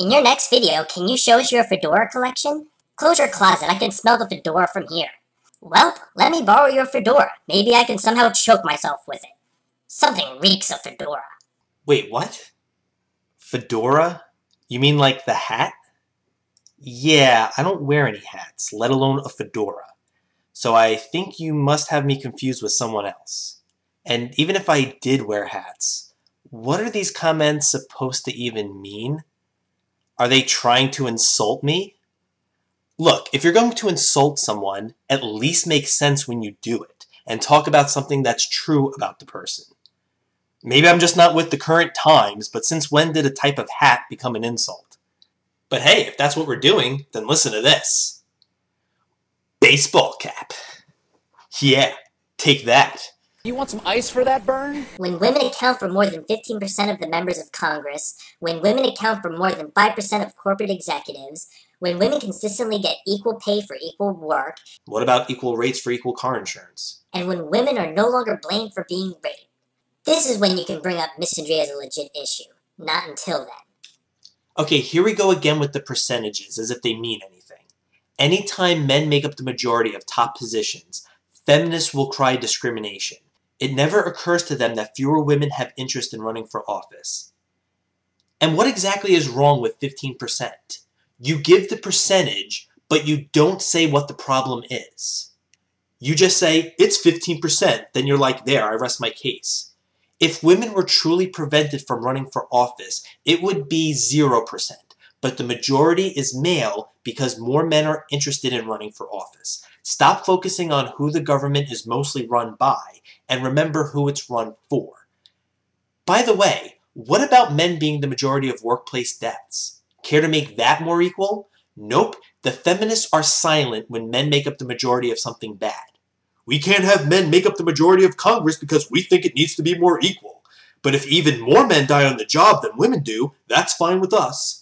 In your next video, can you show us your fedora collection? Close your closet, I can smell the fedora from here. Well, let me borrow your fedora. Maybe I can somehow choke myself with it. Something reeks of fedora. Wait, what? Fedora? You mean like the hat? Yeah, I don't wear any hats, let alone a fedora. So I think you must have me confused with someone else. And even if I did wear hats, what are these comments supposed to even mean? Are they trying to insult me? Look, if you're going to insult someone, at least make sense when you do it, and talk about something that's true about the person. Maybe I'm just not with the current times, but since when did a type of hat become an insult? But hey, if that's what we're doing, then listen to this. Baseball cap. Yeah, take that. You want some ice for that burn? When women account for more than 15% of the members of Congress, when women account for more than 5% of corporate executives, when women consistently get equal pay for equal work. What about equal rates for equal car insurance? And when women are no longer blamed for being raped. This is when you can bring up misandry as a legit issue. Not until then. Okay, here we go again with the percentages, as if they mean anything. Anytime men make up the majority of top positions, feminists will cry discrimination. It never occurs to them that fewer women have interest in running for office. And what exactly is wrong with 15%? You give the percentage, but you don't say what the problem is. You just say, it's 15%, then you're like, there, I rest my case. If women were truly prevented from running for office, it would be 0%. But the majority is male because more men are interested in running for office. Stop focusing on who the government is mostly run by, and remember who it's run for. By the way, what about men being the majority of workplace deaths? Care to make that more equal? Nope, the feminists are silent when men make up the majority of something bad. We can't have men make up the majority of Congress because we think it needs to be more equal. But if even more men die on the job than women do, that's fine with us.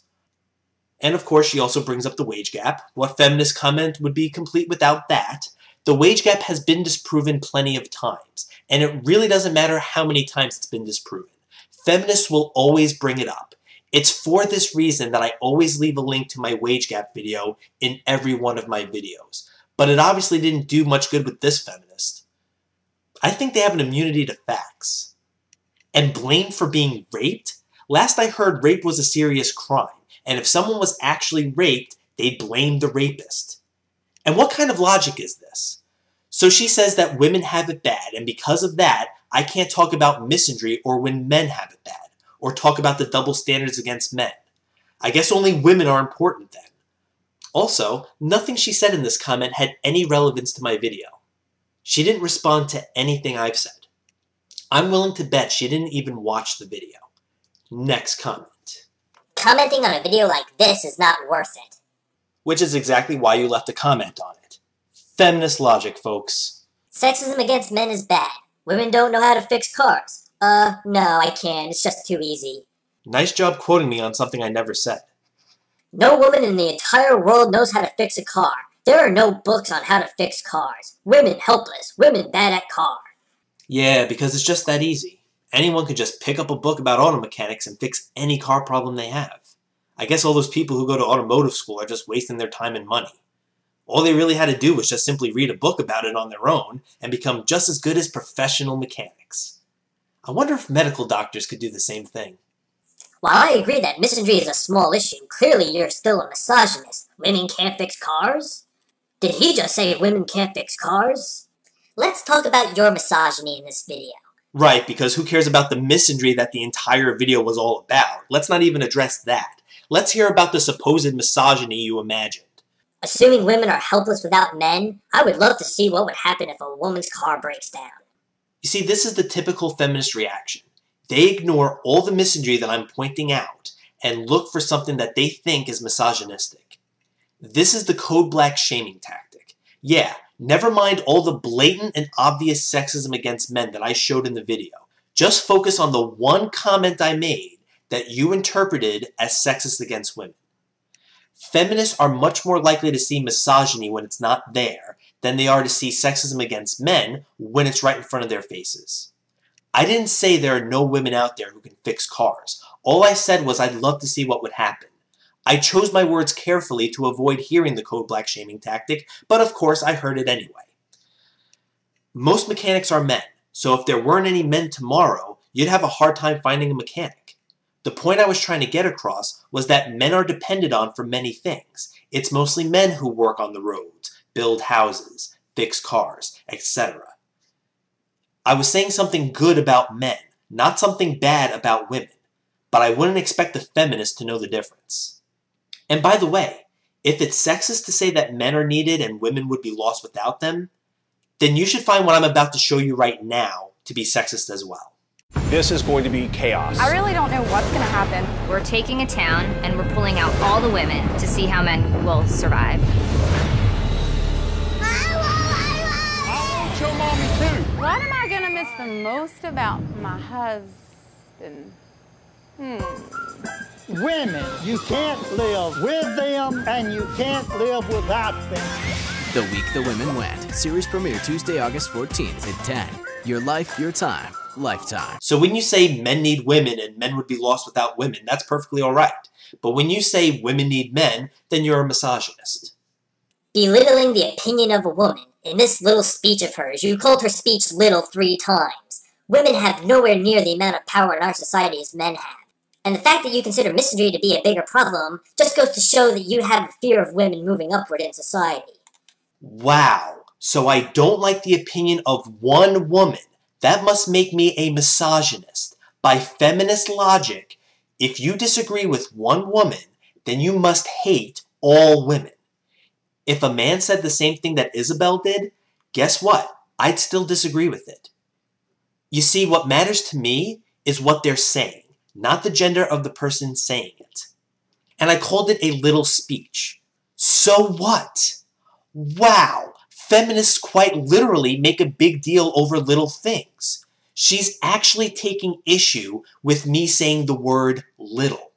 And of course, she also brings up the wage gap. What feminist comment would be complete without that? The wage gap has been disproven plenty of times, and it really doesn't matter how many times it's been disproven. Feminists will always bring it up. It's for this reason that I always leave a link to my wage gap video in every one of my videos. But it obviously didn't do much good with this feminist. I think they have an immunity to facts. And blamed for being raped? Last I heard, rape was a serious crime. And if someone was actually raped, they blamed the rapist. And what kind of logic is this? So she says that women have it bad, and because of that, I can't talk about misandry or when men have it bad, or talk about the double standards against men. I guess only women are important then. Also, nothing she said in this comment had any relevance to my video. She didn't respond to anything I've said. I'm willing to bet she didn't even watch the video. Next comment. Commenting on a video like this is not worth it. Which is exactly why you left a comment on it. Feminist logic, folks. Sexism against men is bad. Women don't know how to fix cars. No, I can't. It's just too easy. Nice job quoting me on something I never said. No woman in the entire world knows how to fix a car. There are no books on how to fix cars. Women helpless. Women bad at car. Yeah, because it's just that easy. Anyone could just pick up a book about auto mechanics and fix any car problem they have. I guess all those people who go to automotive school are just wasting their time and money. All they really had to do was just simply read a book about it on their own and become just as good as professional mechanics. I wonder if medical doctors could do the same thing. While I agree that misandry is a small issue, clearly you're still a misogynist. Women can't fix cars? Did he just say women can't fix cars? Let's talk about your misogyny in this video. Right, because who cares about the misandry that the entire video was all about? Let's not even address that. Let's hear about the supposed misogyny you imagined. Assuming women are helpless without men, I would love to see what would happen if a woman's car breaks down. You see, this is the typical feminist reaction. They ignore all the misandry that I'm pointing out and look for something that they think is misogynistic. This is the code black shaming tactic. Yeah, never mind all the blatant and obvious sexism against men that I showed in the video. Just focus on the one comment I made that you interpreted as sexist against women. Feminists are much more likely to see misogyny when it's not there than they are to see sexism against men when it's right in front of their faces. I didn't say there are no women out there who can fix cars. All I said was I'd love to see what would happen. I chose my words carefully to avoid hearing the code black shaming tactic, but of course I heard it anyway. Most mechanics are men, so if there weren't any men tomorrow, you'd have a hard time finding a mechanic. The point I was trying to get across was that men are depended on for many things. It's mostly men who work on the roads, build houses, fix cars, etc. I was saying something good about men, not something bad about women, but I wouldn't expect a feminist to know the difference. And by the way, if it's sexist to say that men are needed and women would be lost without them, then you should find what I'm about to show you right now to be sexist as well. This is going to be chaos. I really don't know what's going to happen. We're taking a town and we're pulling out all the women to see how men will survive. I want your mommy too. What am I going to miss the most about my husband? Women, you can't live with them and you can't live without them. The Week the Women Went. Series premiere Tuesday, August 14th at 10. Your life, your time, lifetime. So when you say men need women and men would be lost without women, that's perfectly alright. But when you say women need men, then you're a misogynist. Belittling the opinion of a woman. In this little speech of hers, you called her speech little 3 times. Women have nowhere near the amount of power in our society as men have. And the fact that you consider misandry to be a bigger problem just goes to show that you have a fear of women moving upward in society. Wow. So I don't like the opinion of one woman. That must make me a misogynist. By feminist logic, if you disagree with one woman, then you must hate all women. If a man said the same thing that Isabel did, guess what? I'd still disagree with it. You see, what matters to me is what they're saying, not the gender of the person saying it. And I called it a little speech. So what? Wow, feminists quite literally make a big deal over little things. She's actually taking issue with me saying the word little.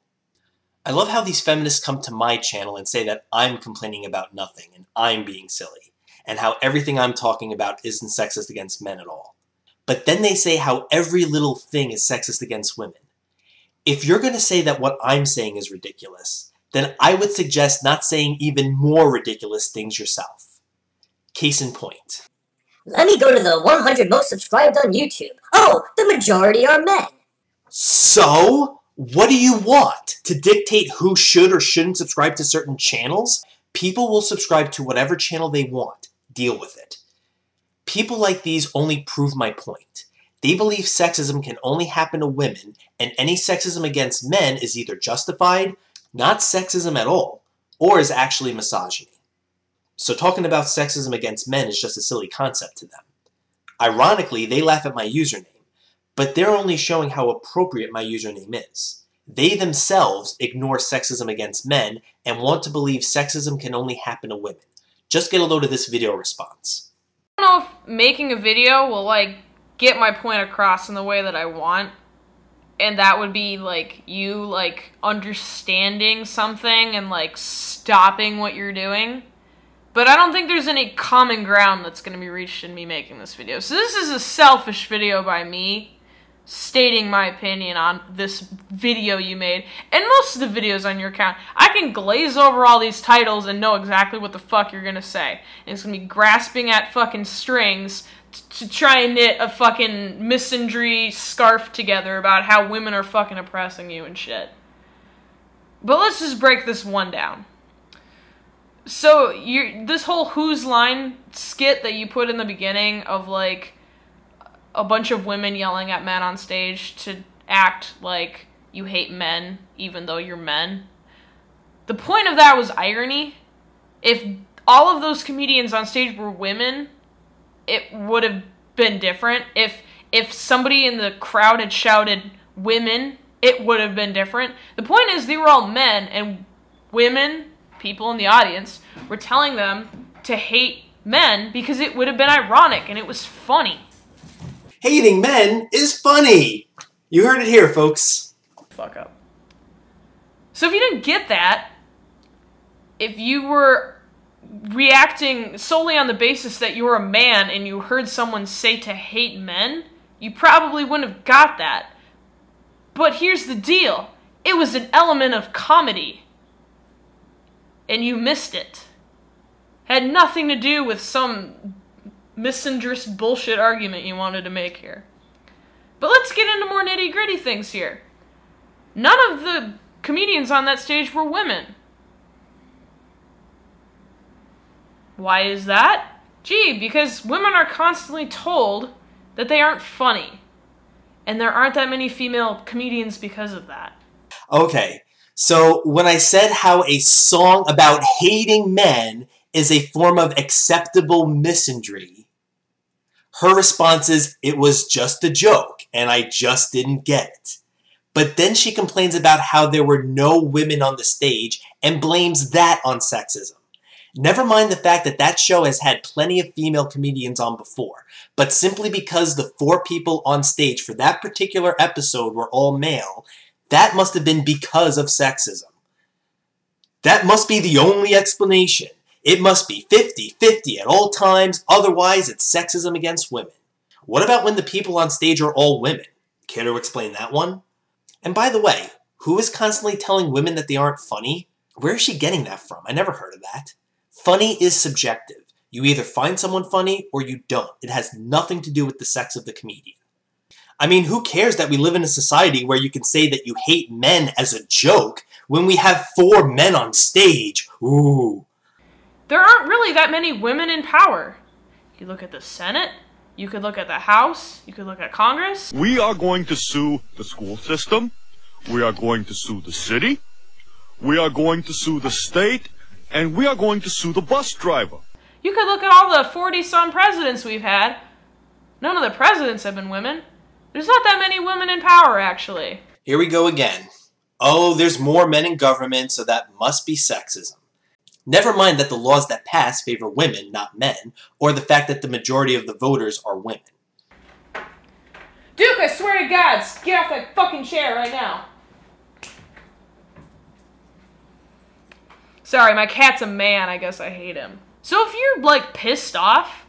I love how these feminists come to my channel and say that I'm complaining about nothing and I'm being silly, and how everything I'm talking about isn't sexist against men at all. But then they say how every little thing is sexist against women. If you're going to say that what I'm saying is ridiculous, then I would suggest not saying even more ridiculous things yourself. Case in point. Let me go to the 100 most subscribed on YouTube. Oh, the majority are men. So, what do you want? To dictate who should or shouldn't subscribe to certain channels? People will subscribe to whatever channel they want. Deal with it. People like these only prove my point. They believe sexism can only happen to women, and any sexism against men is either justified, not sexism at all, or is actually misogyny. So talking about sexism against men is just a silly concept to them. Ironically, they laugh at my username, but they're only showing how appropriate my username is. They themselves ignore sexism against men and want to believe sexism can only happen to women. Just get a load of this video response. I don't know if making a video will, get my point across in the way that I want. And that would be, you, understanding something and, stopping what you're doing. But I don't think there's any common ground that's going to be reached in me making this video. So this is a selfish video by me, stating my opinion on this video you made. And most of the videos on your account, I can glaze over all these titles and know exactly what the fuck you're going to say. And it's going to be grasping at fucking strings to try and knit a fucking misandry scarf together about how women are fucking oppressing you and shit. But let's just break this one down. So, this whole Whose Line skit that you put in the beginning of, a bunch of women yelling at men on stage to act like you hate men even though you're men. The point of that was irony. If all of those comedians on stage were women, it would have been different. If somebody in the crowd had shouted women, it would have been different. The point is they were all men, and women, people in the audience, were telling them to hate men because it would have been ironic and it was funny. Hating men is funny! You heard it here, folks. Fuck up. So if you didn't get that, if you were reacting solely on the basis that you were a man and you heard someone say to hate men, you probably wouldn't have got that. But here's the deal. It was an element of comedy. and you missed it. Had nothing to do with some misandrist bullshit argument you wanted to make here. But let's get into more nitty-gritty things here. None of the comedians on that stage were women. Why is that? Gee, because women are constantly told that they aren't funny. And there aren't that many female comedians because of that. Okay, so when I said how a song about hating men is a form of acceptable misandry, her response is, it was just a joke, and I just didn't get it. But then she complains about how there were no women on the stage and blames that on sexism. Never mind the fact that that show has had plenty of female comedians on before, but simply because the 4 people on stage for that particular episode were all male, that must have been because of sexism. That must be the only explanation. It must be 50-50 at all times, otherwise it's sexism against women. What about when the people on stage are all women? Care to explain that one? And by the way, who is constantly telling women that they aren't funny? Where is she getting that from? I never heard of that. Funny is subjective. You either find someone funny or you don't. It has nothing to do with the sex of the comedian. I mean, who cares that we live in a society where you can say that you hate men as a joke when we have 4 men on stage? Ooh. There aren't really that many women in power. You look at the Senate, you could look at the House, you could look at Congress. We are going to sue the school system. We are going to sue the city. We are going to sue the state. And we are going to sue the bus driver. You could look at all the 40-some presidents we've had. None of the presidents have been women. There's not that many women in power, actually. Here we go again. Oh, there's more men in government, so that must be sexism. Never mind that the laws that pass favor women, not men, or the fact that the majority of the voters are women. Duke, I swear to God, get off that fucking chair right now. Sorry, my cat's a man, I guess I hate him. So if you're, like, pissed off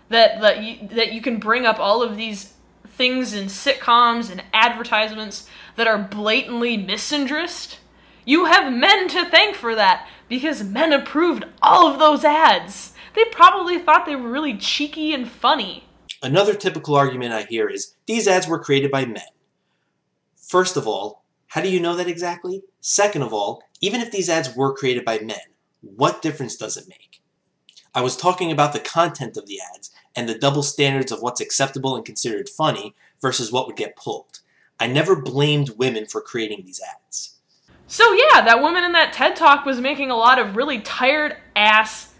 that you can bring up all of these things in sitcoms and advertisements that are blatantly misandrist, you have men to thank for that, because men approved all of those ads. They probably thought they were really cheeky and funny. Another typical argument I hear is, these ads were created by men. First of all, how do you know that exactly? Second of all, even if these ads were created by men, what difference does it make? I was talking about the content of the ads and the double standards of what's acceptable and considered funny versus what would get pulled. I never blamed women for creating these ads. So yeah, that woman in that TED Talk was making a lot of really tired-ass,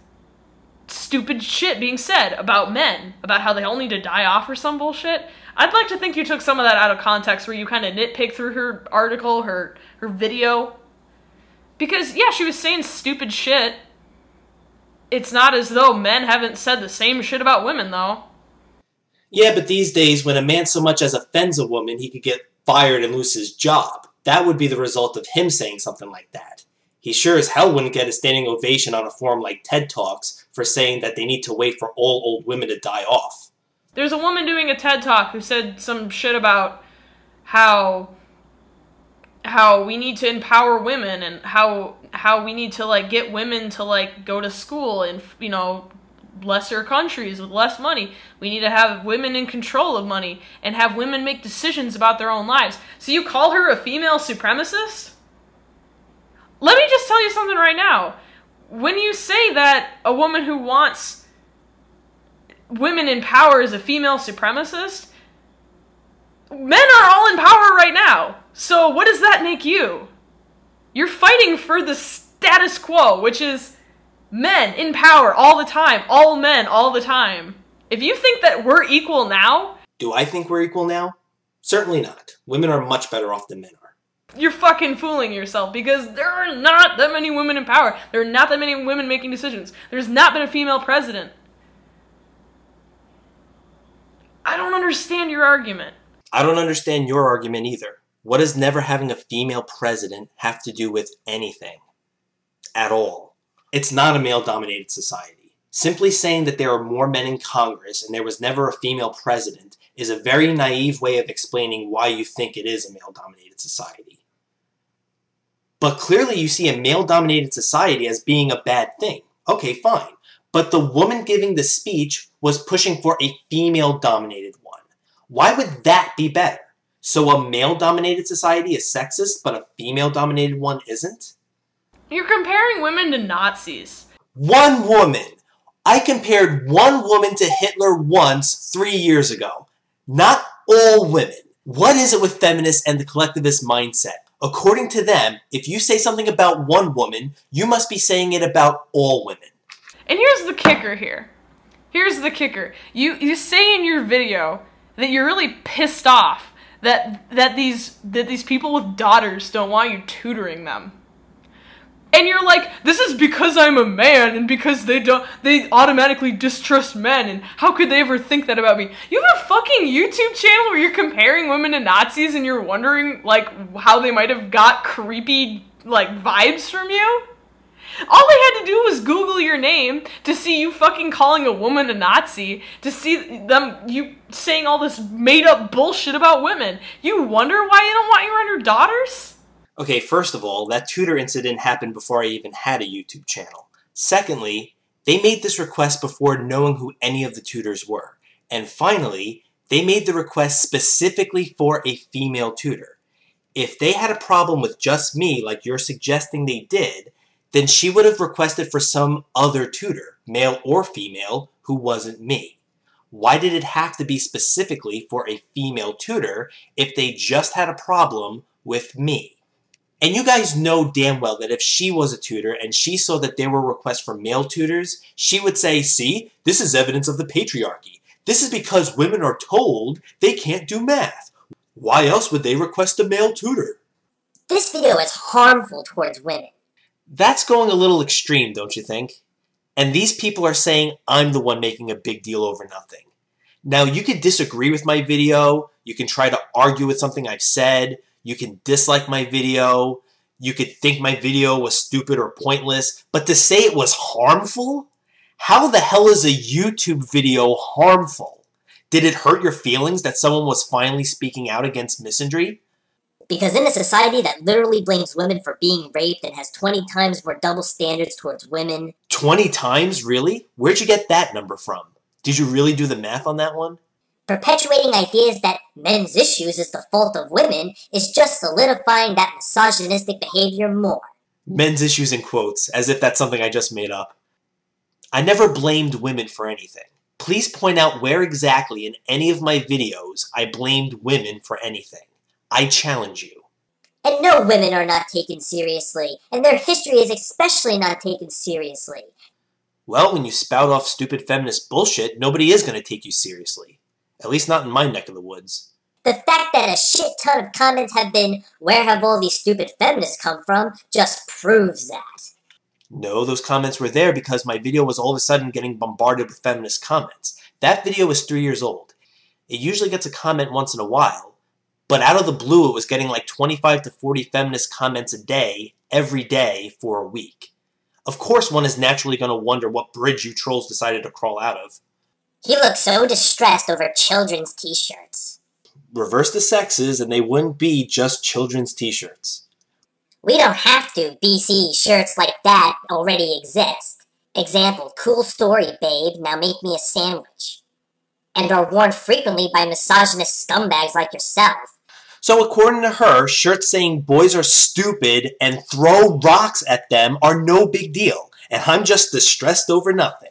stupid shit being said about men, about how they all need to die off or some bullshit. I'd like to think you took some of that out of context where you kind of nitpick through her article, her video. Because, yeah, she was saying stupid shit. It's not as though men haven't said the same shit about women, though. Yeah, but these days, when a man so much as offends a woman, he could get fired and lose his job. That would be the result of him saying something like that. He sure as hell wouldn't get a standing ovation on a forum like TED Talks for saying that they need to wait for all old women to die off. There's a woman doing a TED Talk who said some shit about how we need to empower women and how we need to, like, get women to, like, go to school in, you know, lesser countries with less money. We need to have women in control of money and have women make decisions about their own lives. So you call her a female supremacist? Let me just tell you something right now. When you say that a woman who wants women in power is a female supremacist, men are all in power right now. So what does that make you? You're fighting for the status quo, which is men in power all the time, all men all the time. If you think that we're equal now... Do I think we're equal now? Certainly not. Women are much better off than men are. You're fucking fooling yourself, because there are not that many women in power. There are not that many women making decisions. There's not been a female president. I don't understand your argument. I don't understand your argument either. What does never having a female president have to do with anything? At all. It's not a male-dominated society. Simply saying that there are more men in Congress and there was never a female president is a very naive way of explaining why you think it is a male-dominated society. But clearly you see a male-dominated society as being a bad thing. Okay, fine. But the woman giving the speech was pushing for a female-dominated one. Why would that be better? So a male-dominated society is sexist, but a female-dominated one isn't? You're comparing women to Nazis. One woman! I compared one woman to Hitler once 3 years ago. Not all women. What is it with feminists and the collectivist mindset? According to them, if you say something about one woman, you must be saying it about all women. And here's the kicker here. Here's the kicker. You say in your video that you're really pissed off that these people with daughters don't want you tutoring them. And you're like, this is because I'm a man and because they automatically distrust men, and how could they ever think that about me? You have a fucking YouTube channel where you're comparing women to Nazis and you're wondering, like, how they might have got creepy, like, vibes from you? All they had to do was Google your name to see you fucking calling a woman a Nazi, to see you saying all this made-up bullshit about women. You wonder why you don't want you around your daughters? Okay, first of all, that tutor incident happened before I even had a YouTube channel. Secondly, they made this request before knowing who any of the tutors were. And finally, they made the request specifically for a female tutor. If they had a problem with just me, like you're suggesting they did, then she would have requested for some other tutor, male or female, who wasn't me. Why did it have to be specifically for a female tutor if they just had a problem with me? And you guys know damn well that if she was a tutor and she saw that there were requests for male tutors, she would say, see, this is evidence of the patriarchy. This is because women are told they can't do math. Why else would they request a male tutor? This video is harmful towards women. That's going a little extreme, don't you think? And these people are saying I'm the one making a big deal over nothing. Now, you could disagree with my video, you can try to argue with something I've said, you can dislike my video, you could think my video was stupid or pointless, but to say it was harmful? How the hell is a YouTube video harmful? Did it hurt your feelings that someone was finally speaking out against misandry? Because in a society that literally blames women for being raped and has 20 times more double standards towards women... 20 times? Really? Where'd you get that number from? Did you really do the math on that one? Perpetuating ideas that men's issues is the fault of women is just solidifying that misogynistic behavior more. Men's issues in quotes, as if that's something I just made up. I never blamed women for anything. Please point out where exactly in any of my videos I blamed women for anything. I challenge you. And no, women are not taken seriously, and their history is especially not taken seriously. Well, when you spout off stupid feminist bullshit, nobody is going to take you seriously. At least not in my neck of the woods. The fact that a shit ton of comments have been, where have all these stupid feminists come from, just proves that. No, those comments were there because my video was all of a sudden getting bombarded with feminist comments. That video was 3 years old. It usually gets a comment once in a while, but out of the blue it was getting like 25 to 40 feminist comments a day, every day, for a week. Of course one is naturally going to wonder what bridge you trolls decided to crawl out of. He looks so distressed over children's t-shirts. Reverse the sexes and they wouldn't be just children's t-shirts. We don't have to. BC shirts like that already exist. Example, cool story, babe, now make me a sandwich. And are worn frequently by misogynist scumbags like yourself. So according to her, shirts saying boys are stupid and throw rocks at them are no big deal, and I'm just distressed over nothing.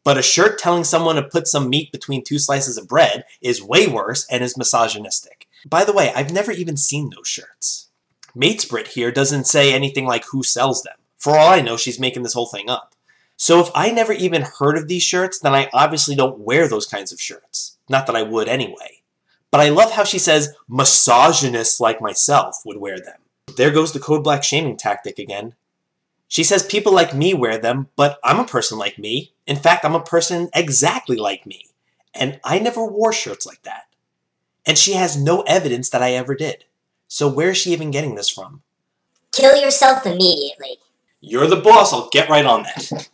But a shirt telling someone to put some meat between 2 slices of bread is way worse and is misogynistic. By the way, I've never even seen those shirts. Matesprit here doesn't say anything like who sells them. For all I know, she's making this whole thing up. So if I never even heard of these shirts, then I obviously don't wear those kinds of shirts. Not that I would anyway. But I love how she says misogynists like myself would wear them. There goes the code black shaming tactic again. She says people like me wear them, but I'm a person like me. In fact, I'm a person exactly like me. And I never wore shirts like that. And she has no evidence that I ever did. So where is she even getting this from? Kill yourself immediately. You're the boss, I'll get right on that.